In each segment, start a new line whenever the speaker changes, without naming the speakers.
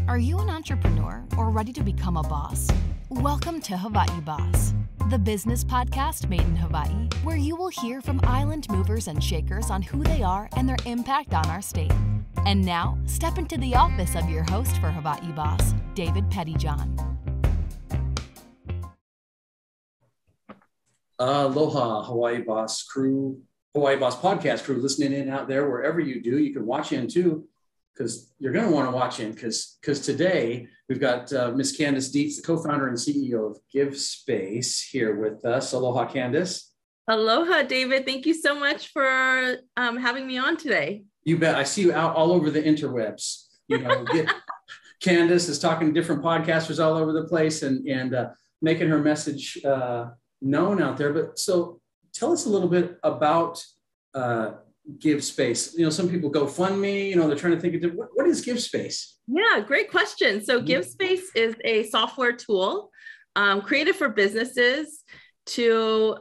Are you an entrepreneur or ready to become a boss? Welcome to Hawaii Boss, the business podcast made in Hawaii, where you will hear from island movers and shakers on who they are and their impact on our state. And now, step into the office of your host for Hawaii Boss, David Pettijohn.
Aloha, Hawaii Boss crew, Hawaii Boss podcast crew listening in out there, wherever you do. You can watch in too, because you're going to want to watch in because today we've got Miss Candice Dietz, the co-founder and CEO of Givespace, here with us. Aloha, Candice.
Aloha, David. Thank you so much for having me on today.
You bet. I see you out all over the interwebs. You know, Candice is talking to different podcasters all over the place and making her message known out there. But so tell us a little bit about Givespace. You know, some people go fund me, you know, they're trying to think of what is Givespace?
Yeah, great question. So Givespace is a software tool created for businesses to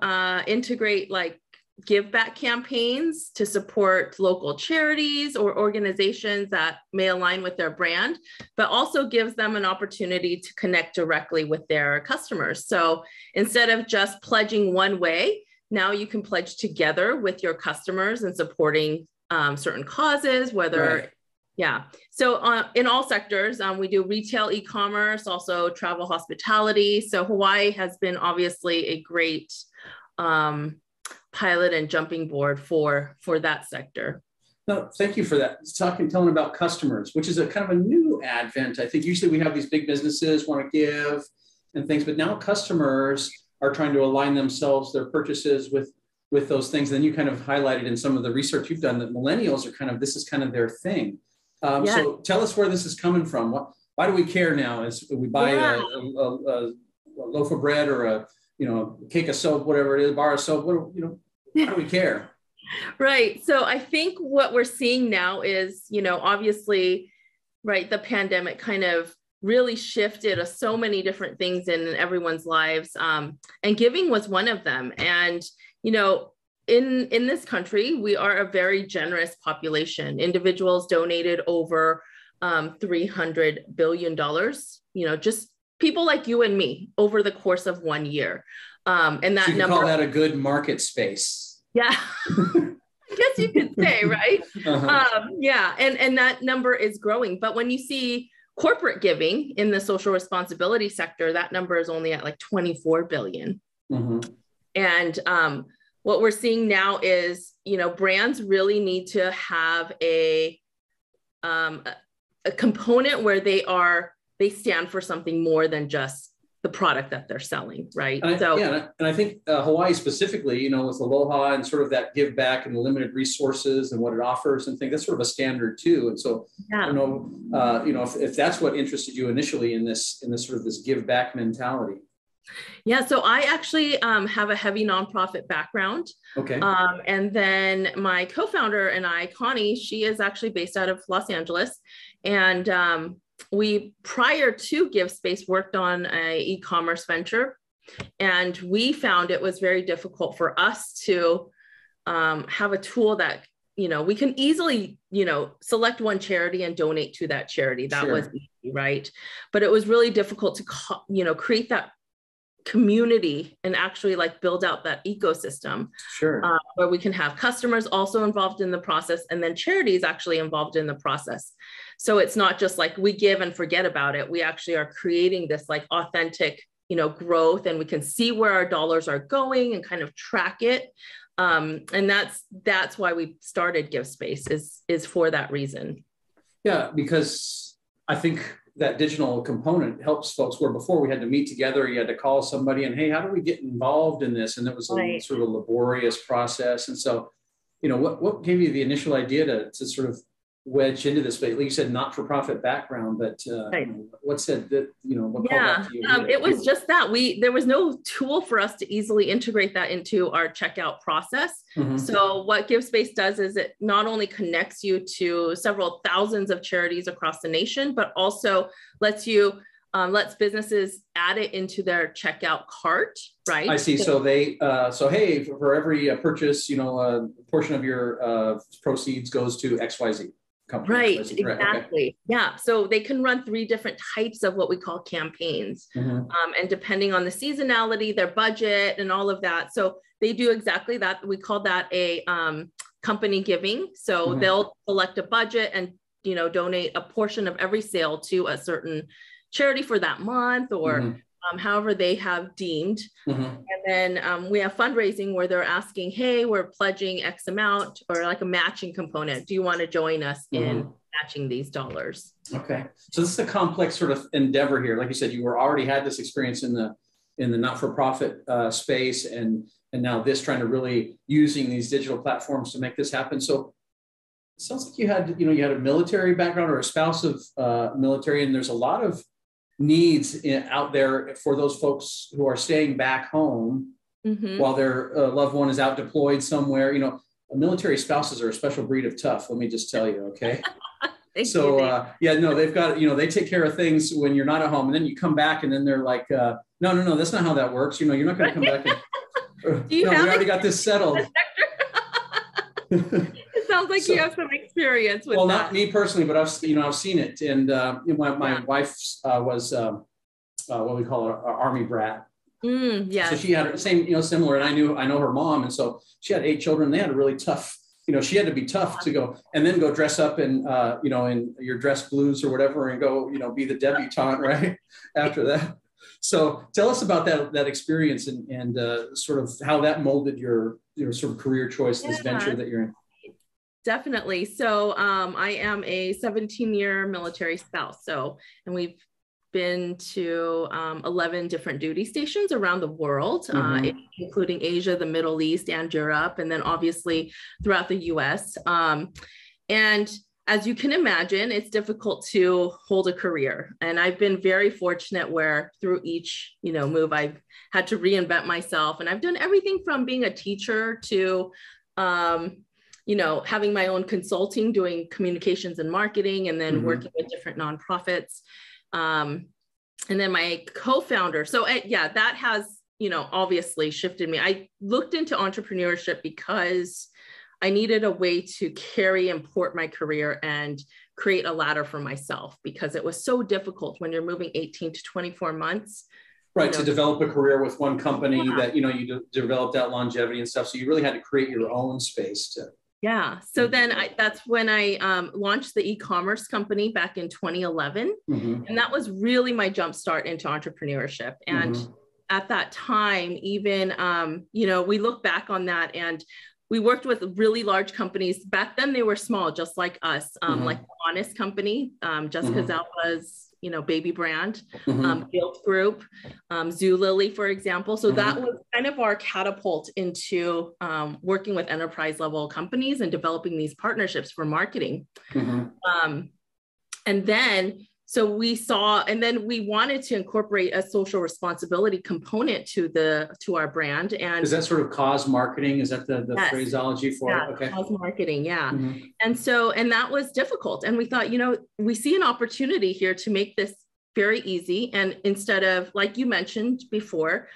integrate like give back campaigns to support local charities or organizations that may align with their brand, but also gives them an opportunity to connect directly with their customers. So instead of just pledging one way, now you can pledge together with your customers and supporting certain causes, whether, right. Yeah. So in all sectors, we do retail, e-commerce, also travel, hospitality. So Hawaii has been obviously a great pilot and jumping board for that sector.
No, thank you for that. Telling about customers, which is a kind of a new advent. I think usually we have these big businesses want to give and things, but now customers are trying to align themselves, their purchases with those things. Then you kind of highlighted in some of the research you've done that millennials are this is kind of their thing. So tell us where this is coming from. Why do we care now? As we buy a loaf of bread or a cake of soap, whatever it is, bar of soap, why do we care?
Right. So I think what we're seeing now is, obviously, right, the pandemic kind of really shifted so many different things in everyone's lives. And giving was one of them. And, in this country, we are a very generous population. Individuals donated over $300 billion, just people like you and me over the course of 1 year. And that
so you number call that a good market space.
Yeah, I guess you could say, right? Yeah. And that number is growing. But when you see corporate giving in the social responsibility sector, that number is only at like 24 billion. Mm-hmm. And what we're seeing now is, brands really need to have a component where they stand for something more than just the product that they're selling, right?
And I think Hawaii specifically, with Aloha and sort of that give back and the limited resources and what it offers and things, that's sort of a standard too. And so, I don't know, if that's what interested you initially in this sort of this give back mentality.
Yeah, so I actually have a heavy nonprofit background.
Okay.
And then my co-founder and I, Connie, she is actually based out of Los Angeles. And we, prior to Givespace, worked on an e-commerce venture. And we found it was very difficult for us to have a tool that, we can easily, select one charity and donate to that charity. That was easy, right? But it was really difficult to, create that community and actually build out that ecosystem where we can have customers also involved in the process and then charities actually involved in the process. So it's not just we give and forget about it. We actually are creating this authentic, growth, and we can see where our dollars are going and kind of track it. And that's why we started Givespace is for that reason. Yeah,
because I think that digital component helps folks where before we had to meet together, you had to call somebody and, hey, how do we get involved in this? And it was a sort of laborious process. And so, what gave you the initial idea to sort of wedge into this? But like you said, not-for-profit background, but what said that, what called out to you?
It was just that there was no tool for us to easily integrate that into our checkout process. Mm-hmm. So what Givespace does is it not only connects you to several thousands of charities across the nation, but also lets businesses add it into their checkout cart, right?
I see. So hey, for every purchase, a portion of your proceeds goes to XYZ. company.
Right,
Right.
exactly. Okay. Yeah. So they can run 3 different types of what we call campaigns. And depending on the seasonality, their budget and all of that. So they do exactly that. We call that a company giving. So they'll select a budget and, donate a portion of every sale to a certain charity for that month or however they have deemed. And then we have fundraising where they're asking, hey, we're pledging X amount, or like a matching component. Do you want to join us in matching these dollars?
Okay. So this is a complex sort of endeavor here. Like you said, you already had this experience in the not-for-profit space, and now this, trying to really using these digital platforms to make this happen. So it sounds like you had a military background or a spouse of military, and there's a lot of needs out there for those folks who are staying back home while their loved one is out deployed somewhere. Military spouses are a special breed of tough. Let me just tell you. Okay. They've got, they take care of things when you're not at home, and then you come back and then they're like, no, that's not how that works. You're not going to come back. We already got this settled.
It sounds like you have some experience with that. Well,
not me personally, but I've seen it. And my wife was what we call an Army brat.
Yeah.
So she had her same, similar. And I know her mom. And so she had 8 children. They had a really tough, she had to be tough to go and then go dress up in, in your dress blues or whatever, and go, be the debutante right after that. So tell us about that experience and sort of how that molded your sort of career choice, this venture that you're in.
Definitely. So I am a 17-year military spouse. And we've been to 11 different duty stations around the world, including Asia, the Middle East, and Europe, and then obviously throughout the US. And as you can imagine, it's difficult to hold a career. And I've been very fortunate where through each, move, I've had to reinvent myself. And I've done everything from being a teacher to, having my own consulting, doing communications and marketing, and then working with different nonprofits. And then my co-founder. So that has, obviously shifted me. I looked into entrepreneurship because I needed a way to carry and port my career and create a ladder for myself, because it was so difficult when you're moving 18 to 24 months.
Right. To develop a career with one company that, you developed that longevity and stuff. So you really had to create your own space to.
Yeah. So then that's when I launched the e-commerce company back in 2011. And that was really my jumpstart into entrepreneurship. And at that time, even, we look back on that, and we worked with really large companies. Back then they were small, just like us, like Honest Company, Jessica Zalpa's, baby brand, Guild Group, Zulily, for example. So that was kind of our catapult into working with enterprise level companies and developing these partnerships for marketing. And then, so we saw, and then we wanted to incorporate a social responsibility component to our brand. And
is that sort of cause marketing? Is that the phraseology for it? Okay.
Cause marketing. Yeah. And that was difficult. And we thought, we see an opportunity here to make this very easy. And instead of, like you mentioned before,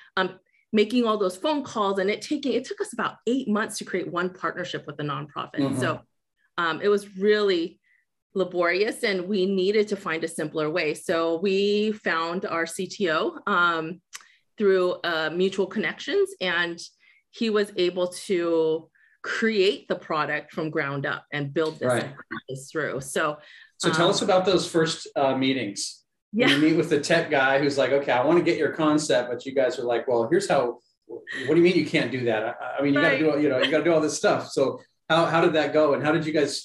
making all those phone calls, and it took us about 8 months to create one partnership with a nonprofit. So it was really laborious, and we needed to find a simpler way. So we found our CTO through mutual connections, and he was able to create the product from ground up and build this through. So
tell us about those first meetings. When you meet with the tech guy who's like, okay, I want to get your concept, but you guys are like, well, here's how. What do you mean you can't do that? I mean, you got to do, you got to do all this stuff. So how did that go, and how did you guys,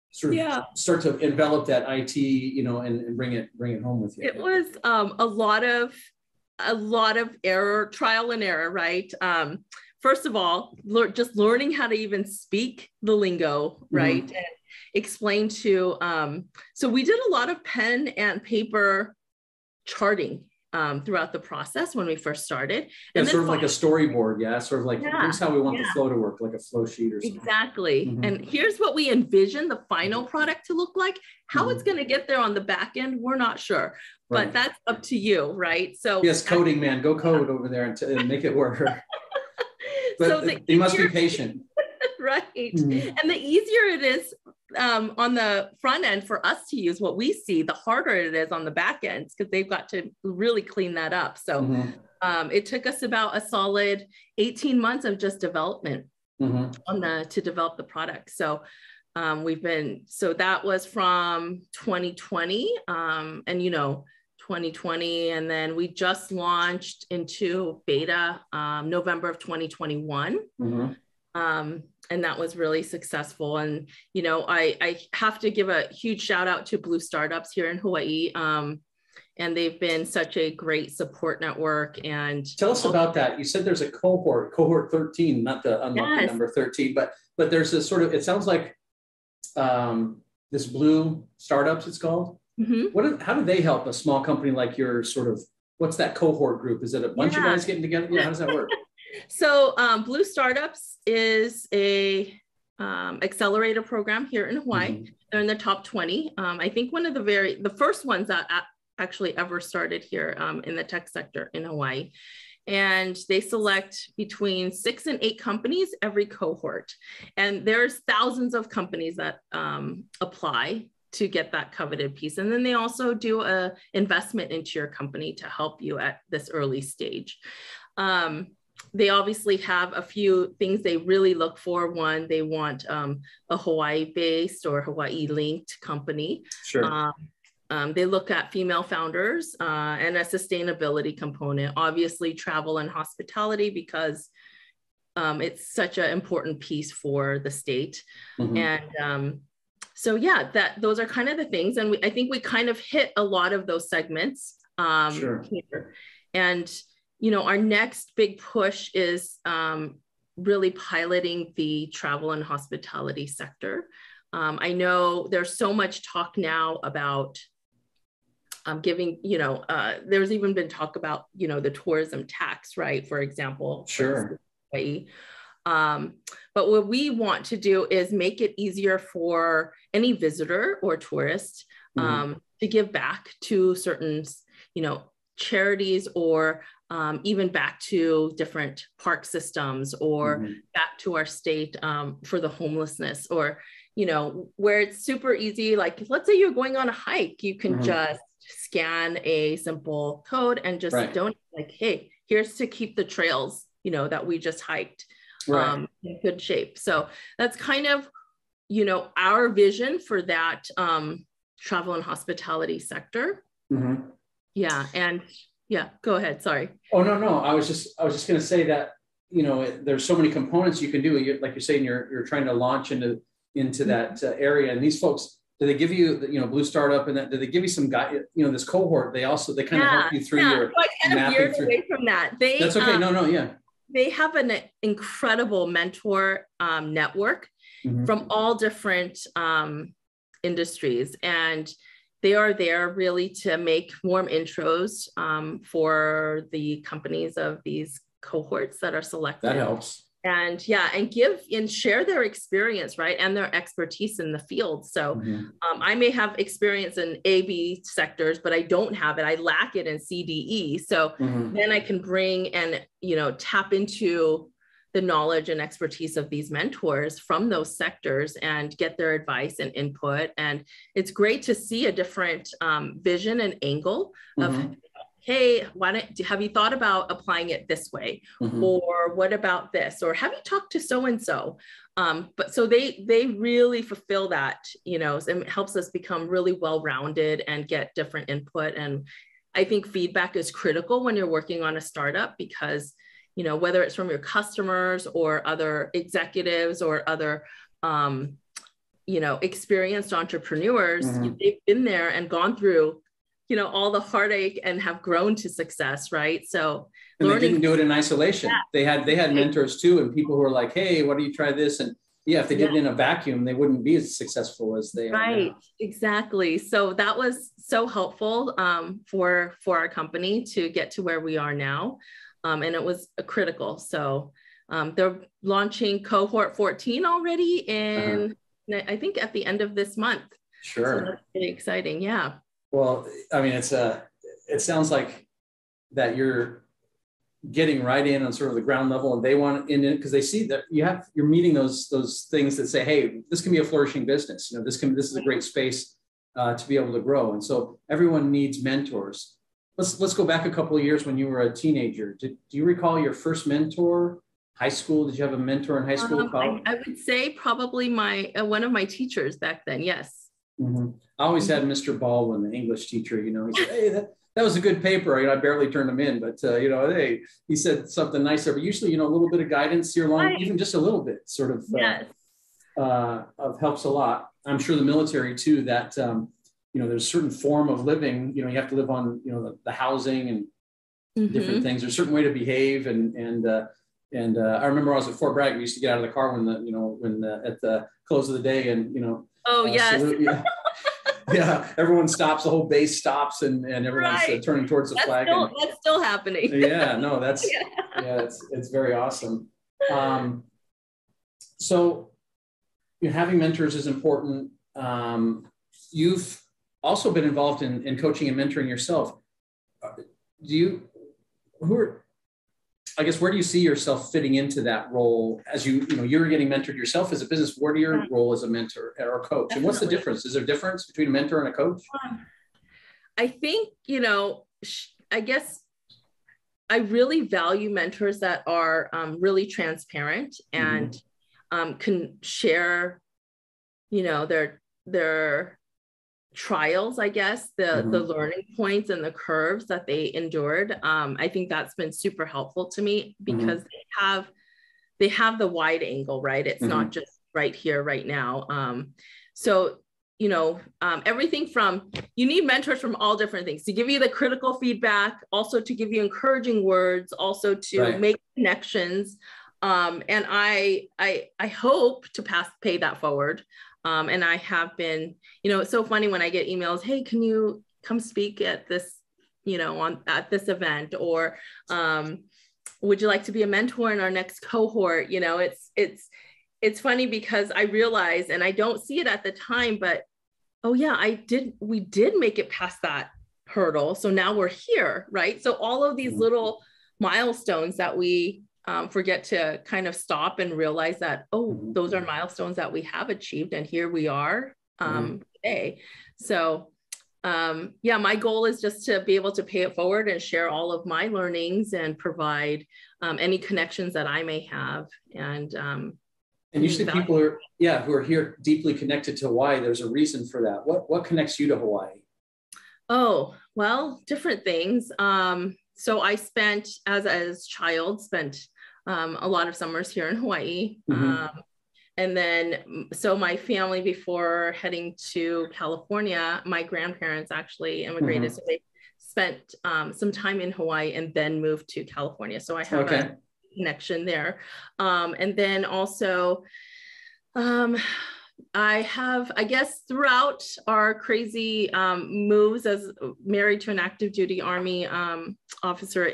sort of start to envelop that IT, and bring it home with you?
It was a lot of trial and error, right? First of all, just learning how to even speak the lingo, right? And explain to, so we did a lot of pen and paper charting throughout the process when we first started.
And sort of like a storyboard. Yeah. Sort of like, here's how we want the flow to work, like a flow sheet or something.
Exactly. And here's what we envision the final product to look like. How it's going to get there on the back end, we're not sure, but that's up to you. Right. So
yes, coding man, go code over there and make it work. But
so
you must be patient.
Right. And the easier it is on the front end for us to use what we see, the harder it is on the back ends because they've got to really clean that up. So it took us about a solid 18 months of just development to develop the product. So so that was from 2020 and 2020, and then we just launched into beta November of 2021. And that was really successful. And, I have to give a huge shout out to Blue Startups here in Hawaii. And they've been such a great support network. And
tell us about that. You said there's a cohort 13, not the unlucky number 13, but there's this sort of, it sounds like this Blue Startups, it's called. How do they help a small company like yours sort of, what's that cohort group? Is it a bunch of guys getting together? Yeah, how does that work?
So Blue Startups is a accelerator program here in Hawaii. They're in the top 20. I think one of the first ones that actually ever started here in the tech sector in Hawaii. And they select between 6 and 8 companies every cohort. And there's thousands of companies that apply to get that coveted piece. And then they also do a investment into your company to help you at this early stage. They obviously have a few things they really look for. One, they want a Hawaii-based or Hawaii-linked company.
Sure.
They look at female founders and a sustainability component, obviously travel and hospitality, because it's such an important piece for the state. And so yeah, those are kind of the things. And I think we kind of hit a lot of those segments here. And, our next big push is really piloting the travel and hospitality sector. I know there's so much talk now about giving, there's even been talk about, the tourism tax, right? For example.
Sure.
But what we want to do is make it easier for any visitor or tourist to give back to certain, charities, or even back to different park systems, or back to our state for the homelessness, or, where it's super easy. Like, let's say you're going on a hike, you can just scan a simple code and just donate, like, hey, here's to keep the trails, that we just hiked in good shape. So that's kind of, our vision for that travel and hospitality sector. Yeah. And yeah, go ahead. Sorry.
Oh, no. I was just going to say that, there's so many components you can do. Like you're saying, you're trying to launch into that area. And these folks, do they give you, Blue Startup, and that, do they give you some guide, this cohort? They kind of help you through your
so I kind of veered away from that.
That's okay. No.
They have an incredible mentor network from all different industries, and they are there really to make warm intros for the companies of these cohorts that are selected.
That helps.
And give and share their experience, right? And their expertise in the field. So I may have experience in A/B sectors, but I don't have it. I lack it in CDE. So then I can bring and, tap into the knowledge and expertise of these mentors from those sectors and get their advice and input. And it's great to see a different vision and angle of, hey, have you thought about applying it this way? Or what about this? Or have you talked to so-and-so? But so they really fulfill that, and it helps us become really well-rounded and get different input. And I think feedback is critical when you're working on a startup, because, whether it's from your customers or other executives or other, experienced entrepreneurs, they've been there and gone through all the heartache and have grown to success, right? So
and they didn't do it in isolation. They had mentors too, and people who were like, hey, why don't you try this? And if they did it in a vacuum, they wouldn't be as successful as they are now.
Exactly. So that was so helpful for our company to get to where we are now. And it was critical. So they're launching cohort 14 already in, I think, at the end of this month.
Sure.
So that's really exciting. Yeah.
Well, I mean, it sounds like that you're getting right in on sort of the ground level, and they want in it because they see that you're meeting those things that say, hey, this can be a flourishing business. You know, this is a great space to be able to grow. And so everyone needs mentors. Let's go back a couple of years when you were a teenager. Do you recall your first mentor? High school? Did you have a mentor in high school?
I would say probably one of my teachers back then. Yes.
Mm-hmm. I always had Mr. Baldwin, the English teacher. You know, he said, "Hey, that was a good paper." You know, I barely turned him in, but you know, hey, he said something nice there. But usually, you know, a little bit of guidance here along, right. Even just a little bit, sort of, yes. Helps a lot. I'm sure the military too. That you know, there's a certain form of living. You know, you have to live on, you know, the housing and mm-hmm. different things. There's a certain way to behave, and I remember I was at Fort Bragg. We used to get out of the car when at the close of the day, and you know.
Oh yes.
Salute, yeah. Yeah, everyone stops. The whole base stops, and everyone's right. Turning towards the flag.
That's still happening.
Yeah, no, that's it's very awesome. So, you know, having mentors is important. You've also been involved in coaching and mentoring yourself. I guess, where do you see yourself fitting into that role as you're getting mentored yourself as a business? What are your role as a mentor or a coach? Definitely. And what's the difference? Is there a difference between a mentor and a coach?
I think, you know, I guess I really value mentors that are really transparent and can share, you know, their trials, I guess, the learning points and the curves that they endured. I think that's been super helpful to me because they have the wide angle, right? It's not just right here, right now. So, you know, everything from, you need mentors from all different things to give you the critical feedback, also to give you encouraging words, also to make connections. And I hope to pay that forward. And I have been, you know, it's so funny when I get emails, hey, can you come speak at this, you know, at this event, or would you like to be a mentor in our next cohort? You know, it's funny because I realize, and I don't see it at the time, but, oh yeah, we did make it past that hurdle. So now we're here, right? So all of these little milestones that we forget to kind of stop and realize that, oh, those are milestones that we have achieved, and here we are today. So my goal is just to be able to pay it forward and share all of my learnings and provide any connections that I may have. And
usually people are, who are here deeply connected to Hawaii. There's a reason for that. What connects you to Hawaii?
Oh, well, different things. So I spent, as a child, a lot of summers here in Hawaii. And then, so my family, before heading to California, my grandparents actually immigrated. So they spent some time in Hawaii and then moved to California. So I have a connection there. And then also, I have, I guess, throughout our crazy moves as married to an active duty Army officer,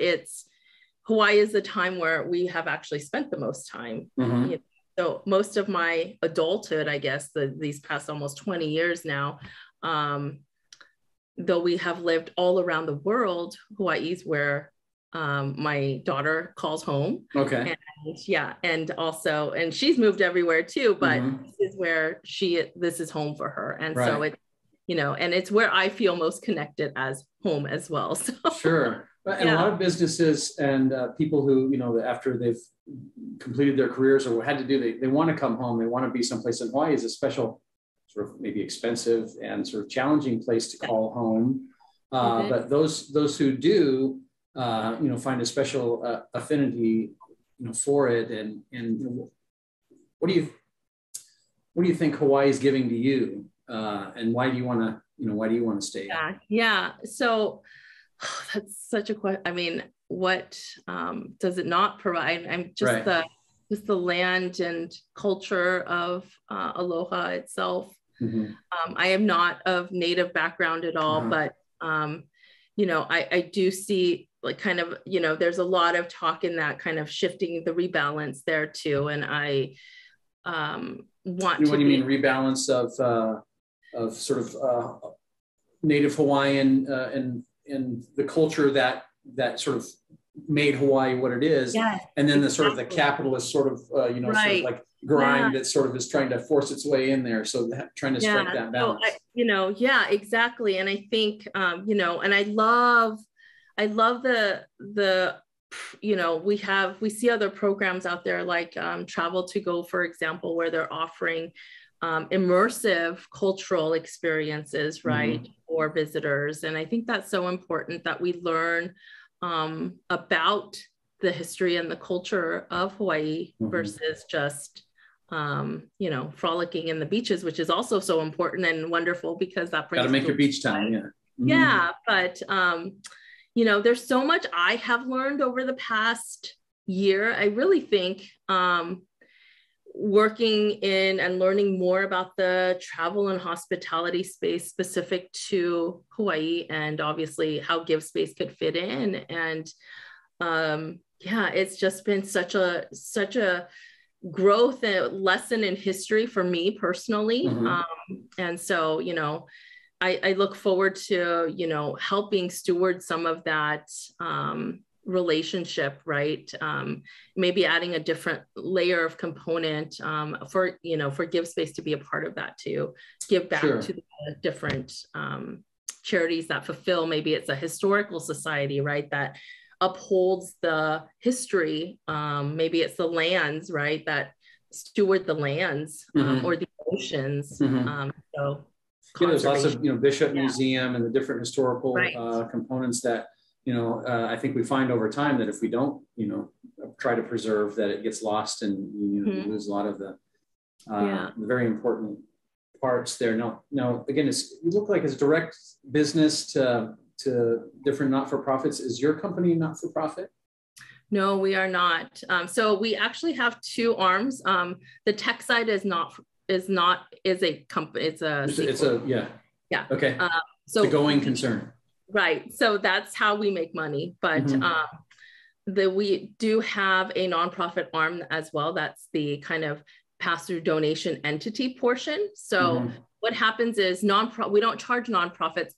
Hawaii is the time where we have actually spent the most time. You know? So most of my adulthood, I guess, these past almost 20 years now, though we have lived all around the world, Hawaii is where my daughter calls home. And she's moved everywhere too, but this is where this is home for her. And so it's, you know, and it's where I feel most connected as home as well. So. Sure.
And a lot of businesses and people who, you know, after they've completed their careers or had to do, they want to come home. They want to be someplace. In Hawaii is a special, sort of maybe expensive and sort of challenging place to call home. But those who do, you know, find a special affinity, you know, for it. And you know, what do you think Hawaii is giving to you? And why do you want to stay?
So that's such a question. I mean, what does it not provide? I'm just the land and culture of Aloha itself. I am not of Native background at all, but you know, I do see, like, kind of, you know, there's a lot of talk in that kind of shifting the rebalance there too. And I want to. What do you
mean rebalance of sort of Native Hawaiian and the culture that sort of made Hawaii what it is.
Yes,
And then the
exactly.
sort of the capitalist sort of, you know,
Right.
sort of like grind
Yeah.
that sort of is trying to force its way in there. So trying to strike that balance.
So you know, yeah, exactly. And I think, you know, and I love the, you know, we see other programs out there like Travel to Go, for example, where they're offering immersive cultural experiences, right, for visitors. And I think that's so important that we learn about the history and the culture of Hawaii versus just, you know, frolicking in the beaches, which is also so important and wonderful because that brings.
Got to make your beach time, yeah.
Yeah, but you know, there's so much I have learned over the past year. I really think working in and learning more about the travel and hospitality space specific to Hawaii, and obviously how Givespace could fit in. And yeah, it's just been such a growth and lesson in history for me personally. And so, you know, I look forward to, you know, helping steward some of that relationship, right? Maybe adding a different layer of component for, you know, for Givespace to be a part of that, to give back to the different charities that fulfill. Maybe it's a historical society, right, that upholds the history. Maybe it's the lands, right, that steward the lands or the oceans. So
yeah, there's lots of, you know, Bishop Museum and the different historical components that, you know, I think we find over time that if we don't, you know, try to preserve, that it gets lost, and you know, you lose a lot of the very important parts there. Now again, you look like it's direct business to different not-for-profits. Is your company not-for-profit?
No, we are not. So we actually have two arms. The tech side is a company. It's a okay. So it's a going concern. Right. So that's how we make money. But we do have a nonprofit arm as well. That's the kind of pass-through donation entity portion. So what happens is we don't charge nonprofits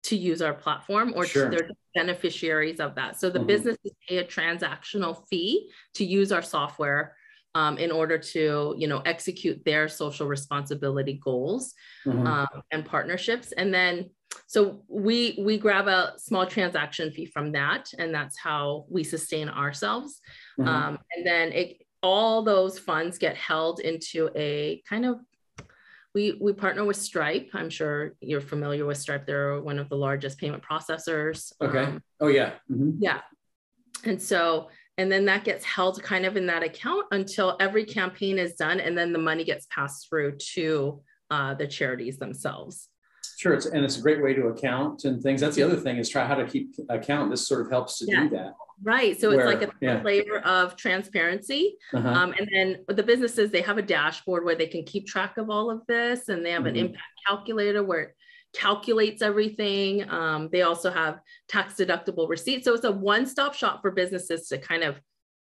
to use our platform, or they're beneficiaries of that. So the businesses pay a transactional fee to use our software in order to, you know, execute their social responsibility goals and partnerships. And then, so we grab a small transaction fee from that, and that's how we sustain ourselves. And then all those funds get held into a kind of, we partner with Stripe. I'm sure you're familiar with Stripe. They're one of the largest payment processors.
Okay. Yeah.
Yeah. And so, and then that gets held kind of in that account until every campaign is done. And then the money gets passed through to the charities themselves.
Sure. And it's a great way to account and things. That's the other thing, is try how to keep account. This sort of helps to do that.
Right. So it's like a layer of transparency. And then the businesses, they have a dashboard where they can keep track of all of this. And they have an impact calculator where it calculates everything. They also have tax deductible receipts. So it's a one-stop shop for businesses to kind of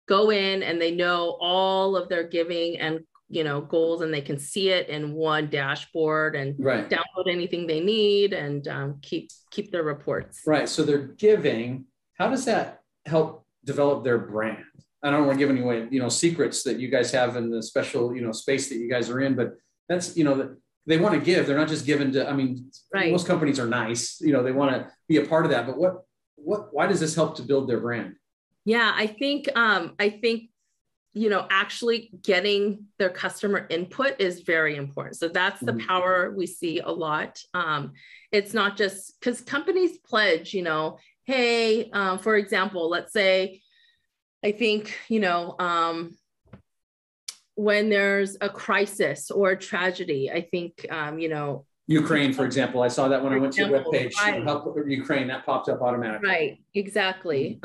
go in, and they know all of their giving and, you know, goals, and they can see it in one dashboard and download anything they need and keep their reports. Right.
So they're giving. How does that help develop their brand? I don't want to give any away, you know, secrets that you guys have in the special, you know, space that you guys are in, but that's, you know, they want to give. They're not just given to, I mean, most companies are nice, you know, they want to be a part of that, but why does this help to build their brand?
Yeah, I think, you know, actually getting their customer input is very important. So that's the power we see a lot. It's not just because companies pledge, you know, hey, for example, let's say, I think, you know, when there's a crisis or a tragedy, I think, you know,
Ukraine, for example, I saw that when I went to the webpage, help Ukraine, that popped up automatically.
Right, exactly.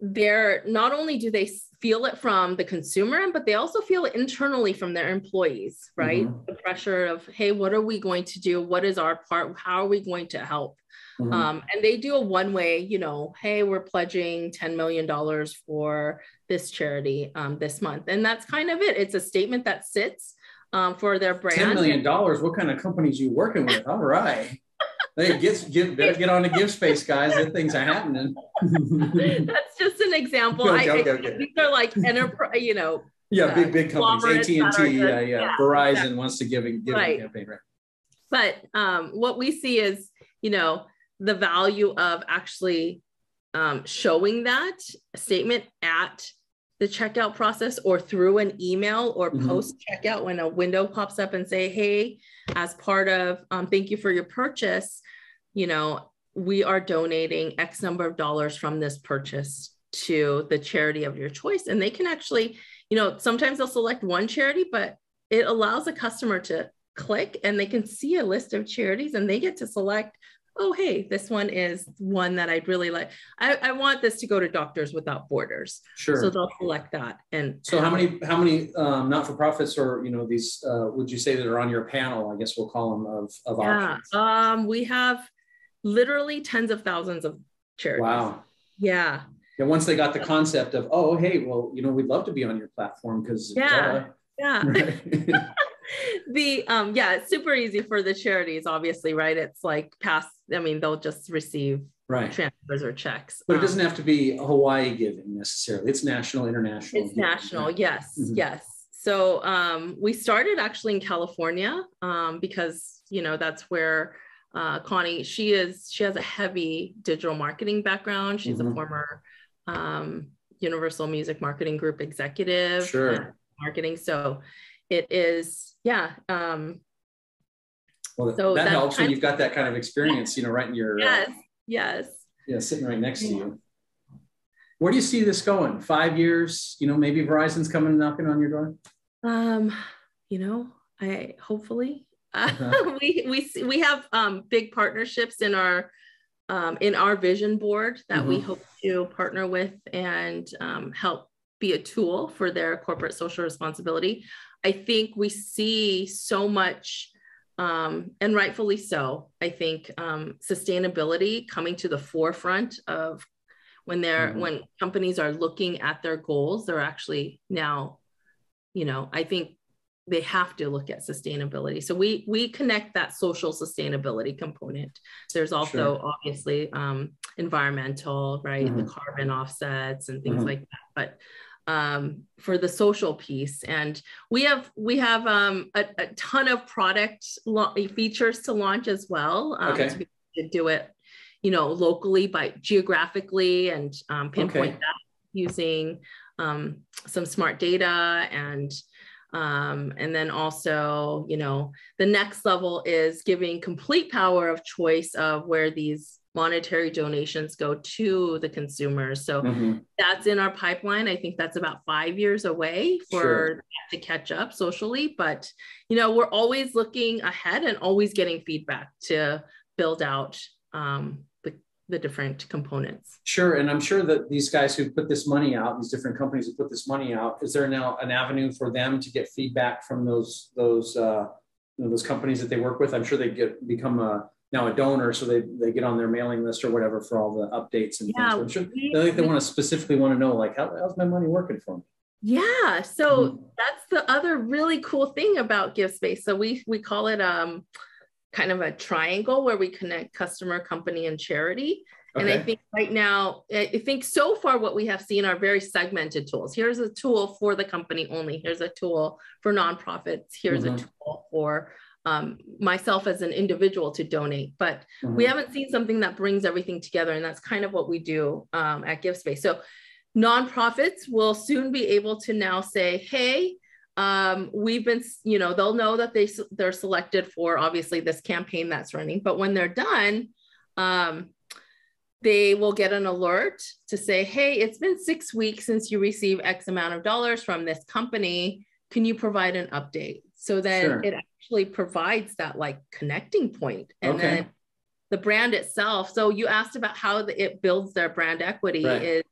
They're not only do they feel it from the consumer end, but they also feel it internally from their employees, right? The pressure of, hey, what are we going to do? What is our part? How are we going to help? And they do a one-way, you know, hey, we're pledging $10 million for this charity this month. And that's kind of it. It's a statement that sits for their brand.
$10 million. What kind of companies are you working with? All right. Hey, better get on the Givespace, guys. That things are happening.
That's just an example.
Okay.
These are like enterprise,
big companies. AT&T, Verizon
yeah.
wants to give a campaign, right?
But what we see is, the value of actually showing that statement at the checkout process or through an email or post checkout when a window pops up and say, hey, as part of thank you for your purchase, we are donating X number of dollars from this purchase to the charity of your choice. And they can actually, sometimes they'll select one charity, but it allows a customer to click and they can see a list of charities and they get to select, oh, hey, this one is one that I'd really like. I want this to go to Doctors Without Borders.
Sure.
So they'll select that. And
so how many not-for-profits or, these, would you say that are on your panel? I guess we'll call them of options.
We have literally tens of thousands of charities.
Wow.
Yeah.
And once they got the concept of, oh, hey, well, we'd love to be on your platform because
yeah.
Right.
It's super easy for the charities, obviously, right? It's like they'll just receive transfers or checks.
But it doesn't have to be Hawaii giving necessarily. It's national, international.
It's national. Right? Yes. Mm-hmm. Yes. So we started actually in California because, that's where Connie, she has a heavy digital marketing background. She's a former Universal Music Marketing Group executive.
Sure.
Marketing. So it is,
well, so that helps when you've got that kind of experience, right in your
yes.
Yeah, sitting right next to you. Where do you see this going? 5 years? Maybe Verizon's coming knocking on your door.
I hopefully we have big partnerships in our vision board that we hope to partner with and help be a tool for their corporate social responsibility. I think we see so much, and rightfully so, I think sustainability coming to the forefront of when companies are looking at their goals, they're actually now, I think they have to look at sustainability. So we connect that social sustainability component. There's also obviously environmental, right? The carbon offsets and things like that. But for the social piece, and we have a ton of product features to launch as well. To do it, locally by geographically and pinpoint that using some smart data and then also, the next level is giving complete power of choice of where these monetary donations go to the consumers. So that's in our pipeline. I think that's about 5 years away for that to catch up socially. But, we're always looking ahead and always getting feedback to build out the different components.
Sure. And I'm sure that these guys who put this money out, these different companies who put this money out, is there now an avenue for them to get feedback from those companies that they work with? I'm sure they become now a donor, so they get on their mailing list or whatever for all the updates and things. I'm sure they specifically want to know, like, how's my money working for me?
Yeah. So that's the other really cool thing about Givespace. So we call it kind of a triangle where we connect customer, company, and charity. And I think right now, so far what we have seen are very segmented tools. Here's a tool for the company only. Here's a tool for nonprofits. Here's a tool for myself as an individual to donate. But we haven't seen something that brings everything together. And that's kind of what we do at Givespace. So nonprofits will soon be able to now say, hey, we've been, they'll know that they're selected for obviously this campaign that's running, but when they're done, they will get an alert to say, hey, it's been 6 weeks since you received X amount of dollars from this company. Can you provide an update? So then it actually provides that like connecting point. And then the brand itself. So you asked about how it builds their brand equity is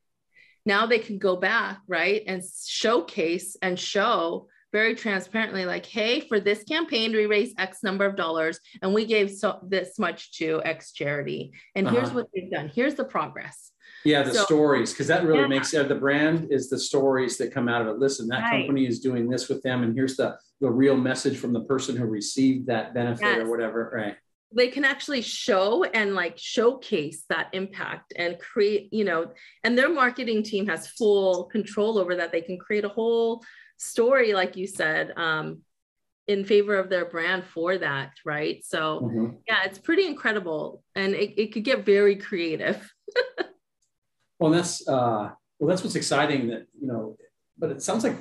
now they can go back, right, and showcase and show very transparently, like, hey, for this campaign, we raised X number of dollars and we gave this much to X charity. And here's what they've done. Here's the progress.
Yeah, the stories, because that really makes the brand is the stories that come out of it. Listen, that company is doing this with them, and here's the real message from the person who received that benefit or whatever. Right.
they can actually show and like showcase that impact and create, and their marketing team has full control over that. They can create a whole story, like you said, in favor of their brand for that. Right. So yeah, it's pretty incredible. And it could get very creative.
Well, that's what's exciting that, but it sounds like,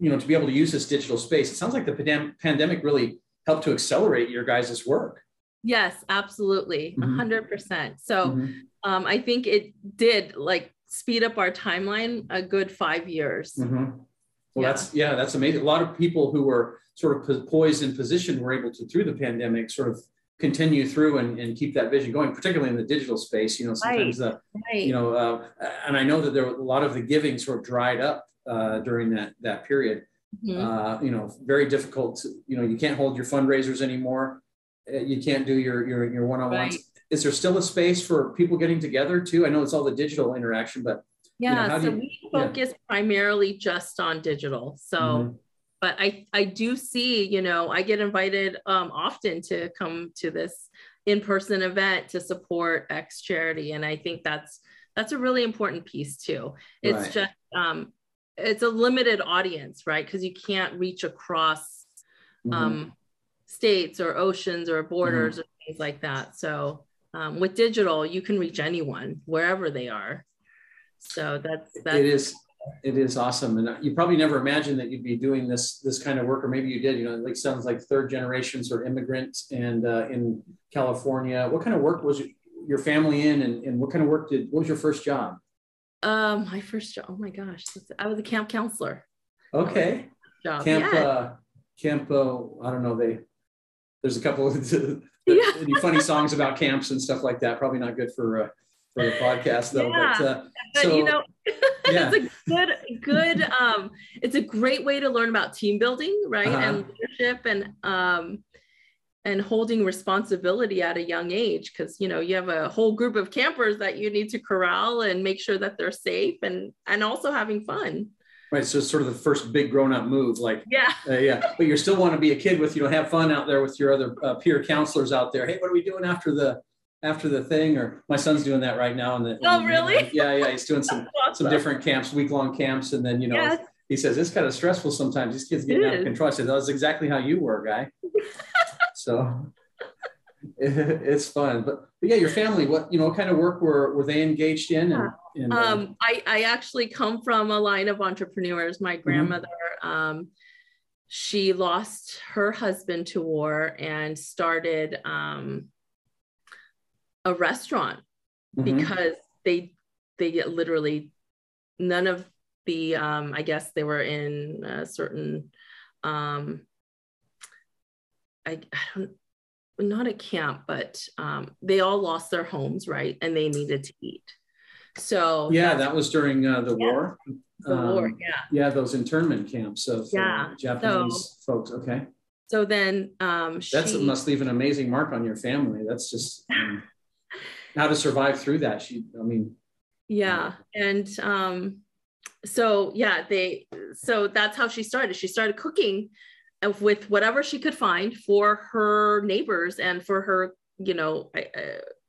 to be able to use this digital space, it sounds like the pandemic really helped to accelerate your guys' work.
Yes, absolutely. 100%. So I think it did like speed up our timeline a good 5 years.
Well, that's amazing. A lot of people who were sort of poised in position were able to, through the pandemic, sort of continue through and keep that vision going, particularly in the digital space. Sometimes and I know that there were a lot of the giving sort of dried up during that period. Very difficult to, you can't hold your fundraisers anymore. You can't do your one-on-ones. Right. Is there still a space for people getting together too? I know it's all the digital interaction, but
we focus primarily just on digital. So, but I do see, I get invited often to come to this in-person event to support X charity. And I think that's a really important piece too. It's just, it's a limited audience, right? Because you can't reach across states or oceans or borders or things like that. So with digital, you can reach anyone wherever they are. So that's it is awesome. And you probably never imagined that you'd be doing this kind of work, or maybe you did. It sounds like third generation sort of immigrants and in California. What kind of work was your family in, and what kind of work what was your first job? My first job, oh my gosh, I was a camp counselor. Okay. Job. Camp, I don't know, there's a couple of funny songs about camps and stuff like that. Probably not good for the podcast though. But it's a good, it's a great way to learn about team building, right? And leadership and holding responsibility at a young age, because you have a whole group of campers that you need to corral and make sure that they're safe and also having fun. Right. So it's sort of the first big grown-up move, like, but you still want to be a kid with, have fun out there with your other peer counselors out there. Hey, what are we doing after the thing? Or my son's doing that right now. Really? He's doing some different camps, week-long camps. And then, he says, it's kind of stressful sometimes. These kids get out of control. I said, that's exactly how you were, guy. So it's fun, but your family, what kind of work were they engaged in? I actually come from a line of entrepreneurs. My grandmother, she lost her husband to war and started a restaurant because they get literally none of the I guess they were in a certain I don't, not a camp, but they all lost their homes, right? And they needed to eat. So that was during the war. The war, those internment camps of Japanese folks. Okay. So then that must leave an amazing mark on your family. That's just how to survive through that. And so that's how she started. She started cooking with whatever she could find for her neighbors and for her,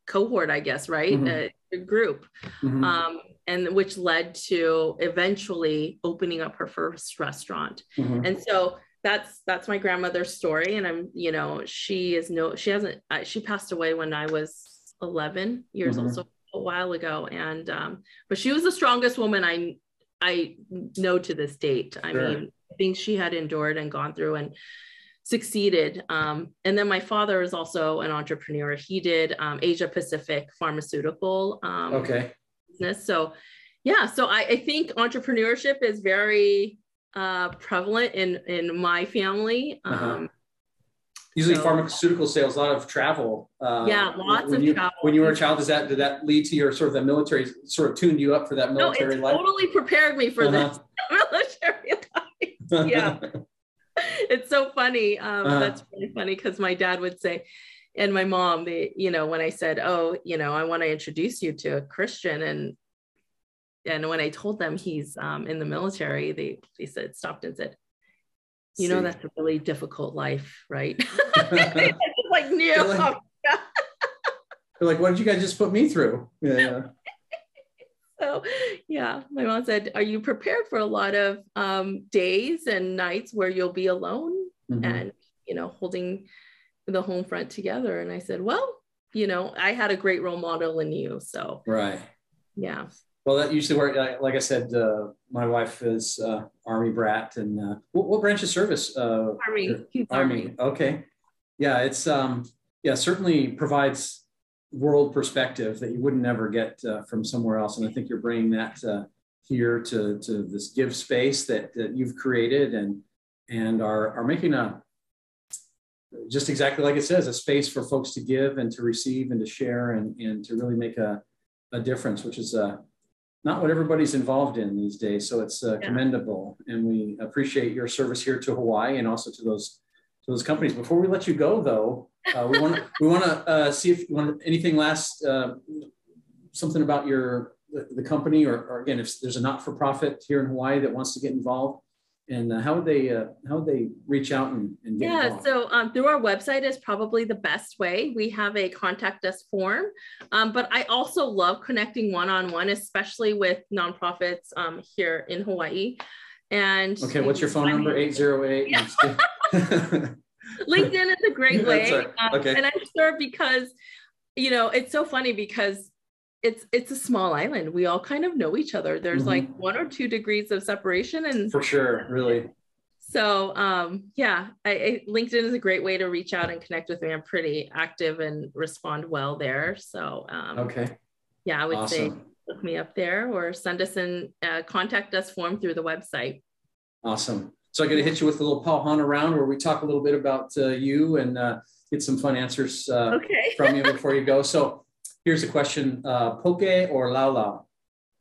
cohort, I guess, right? Group. And which led to eventually opening up her first restaurant. And so that's my grandmother's story. And she passed away when I was 11 years old, so a while ago. And, but she was the strongest woman I know to this date. I mean, things she had endured and gone through and succeeded. And then my father is also an entrepreneur. He did Asia Pacific pharmaceutical business. So I think entrepreneurship is very prevalent in my family. Usually pharmaceutical sales, a lot of travel. Lots of travel. When you were a child, did that lead to your sort of the military, sort of tuned you up for that military life? Totally prepared me for this military life. It's so funny. That's really funny because my dad would say, and my mom, when I said, I want to introduce you to a Christian, and when I told them he's in the military, they stopped and said, that's a really difficult life, right? It's just like new.
They're like, what did you guys just put me through? Yeah.
So yeah, my mom said, are you prepared for a lot of days and nights where you'll be alone and, holding the home front together? And I said, well, I had a great role model in you. So,
right.
Yeah.
Well, that usually where, like I said, my wife is Army brat, and what branch of service?
Army. He's Army.
Okay. Yeah, it's certainly provides world perspective that you wouldn't ever get from somewhere else, and I think you're bringing that here to this Givespace that you've created, and are making just exactly like it says, a space for folks to give and to receive and to share and to really make a difference, which is not what everybody's involved in these days. So it's commendable, and we appreciate your service here to Hawaii and also to those companies. Before we let you go, though, we want to see if you want anything last, something about the company, or again, if there's a not-for-profit here in Hawaii that wants to get involved, and how would they reach out and get involved?
So through our website is probably the best way. We have a contact us form, but I also love connecting one-on-one, especially with nonprofits here in Hawaii. And
okay, what's your phone number? 808.
Yeah. LinkedIn is a great way. Okay. And I'm sure because, it's so funny because it's a small island. We all kind of know each other. There's like 1 or 2 degrees of separation. And
for sure, really.
So LinkedIn is a great way to reach out and connect with me. I'm pretty active and respond well there. So
okay.
Yeah, I would say look me up there or send us contact us form through the website.
Awesome. So I'm going to hit you with a little Pauhana round where we talk a little bit about you and get some fun answers from you before you go. So here's a question: poke or lau lau?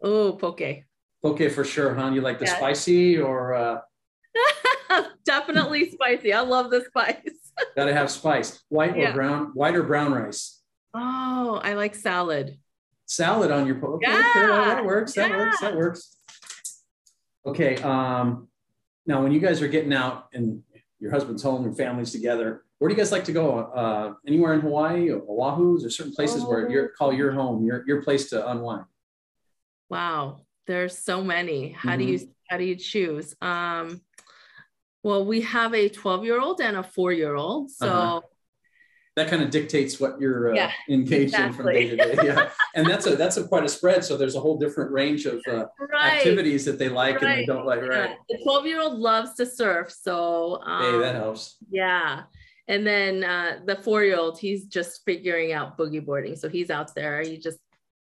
Oh, poke.
Poke for sure, huh? You like the spicy or?
Definitely spicy. I love the spice.
Got to have spice. White or brown? White or brown rice?
Oh, I like salad.
Salad on your poke. Okay, that works. That works. Okay. Now, when you guys are getting out and your husband's home and family's together, where do you guys like to go? Anywhere in Hawaii or Oahu? Is there certain places where you call your home, your place to unwind?
Wow, there's so many. How do you choose? Well, we have a 12-year-old and a 4-year-old, so
that kind of dictates what you're engaged in from day to day. Yeah, and that's quite a spread. So there's a whole different range of activities that they like and they don't like. Right.
The 12-year-old loves to surf, so
hey, that helps.
Yeah, and then the 4-year-old, he's just figuring out boogie boarding, so he's out there. He just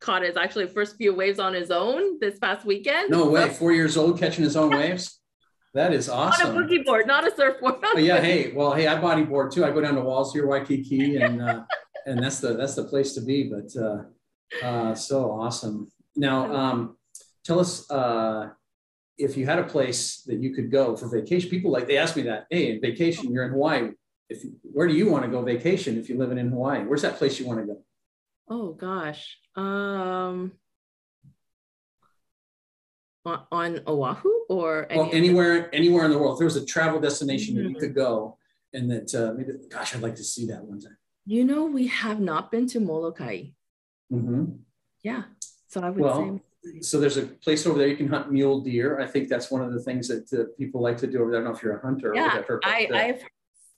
caught his first few waves on his own this past weekend.
No way, 4 years old catching his own waves. That is awesome.
On a boogie board, not a surfboard.
Oh, yeah. Hey, I bodyboard too. I go down to Walls here, Waikiki, and that's the place to be. But so awesome. Now, tell us if you had a place that you could go for vacation. People they ask me that. Hey, in vacation, you're in Hawaii. Where do you want to go vacation if you're living in Hawaii? Where's that place you want to go?
Oh gosh. On Oahu or
anywhere in the world. If there was a travel destination that you could go and that maybe, gosh, I'd like to see that one time.
We have not been to Molokai. Yeah. So I would say.
So there's a place over there you can hunt mule deer. I think that's one of the things that people like to do over there. I don't know if you're a hunter or whatever.
I've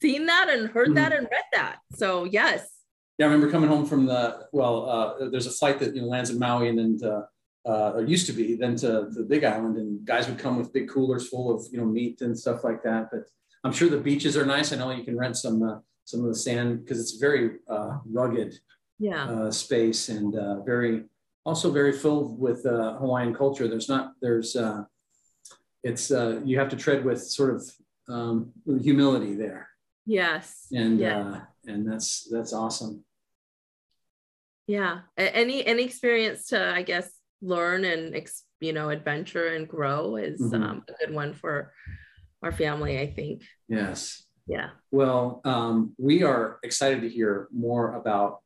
seen that and heard that and read that. So yes.
Yeah, I remember coming home from there's a flight that lands in Maui and then or used to be, then to the Big Island, and guys would come with big coolers full of meat and stuff like that. But I'm sure the beaches are nice. I know you can rent some of the sand because it's very rugged space and very filled with Hawaiian culture. You have to tread with sort of humility there.
Yes.
And that's awesome.
Yeah. Any experience to, I guess, learn and adventure and grow is a good one for our family, I think.
Yes.
Yeah.
Well, we are excited to hear more about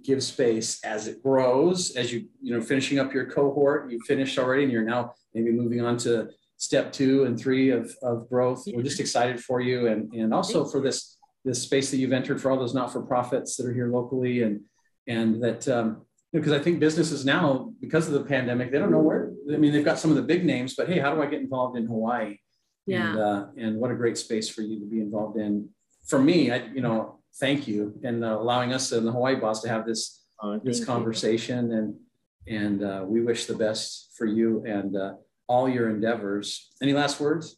Givespace as it grows, as you finishing up your cohort. You finished already and you're now maybe moving on to step 2 and 3 of growth. We're just excited for you and also for this this space that you've entered for all those not-for-profits that are here locally, and that, because I think businesses now, because of the pandemic, they don't know where. I mean, they've got some of the big names, but hey, how do I get involved in Hawaii?
Yeah.
And what a great space for you to be involved in. For me, thank you, and allowing us in the Hawaii Boss to have this conversation, and we wish the best for you and all your endeavors. Any last words?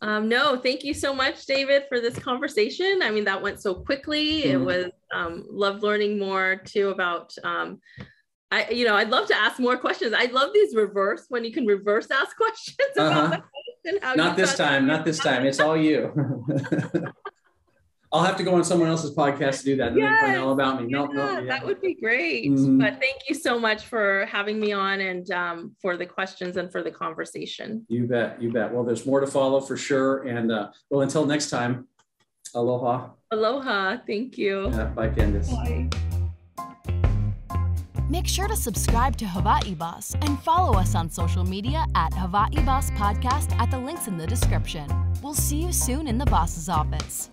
No, thank you so much, David, for this conversation. I mean, that went so quickly. It was, loved learning more too about, I'd love to ask more questions. I love these when you can reverse ask questions about the question.
Not this time. It's all you. I'll have to go on someone else's podcast to do that. Then they know about me. No.
That would be great. But thank you so much for having me on, and for the questions and for the conversation.
You bet. Well, there's more to follow for sure. And until next time, aloha.
Aloha. Thank you.
Bye, Candice.
Bye.
Make sure to subscribe to Hawaii Boss and follow us on social media at Hawaii Boss Podcast at the links in the description. We'll see you soon in the boss's office.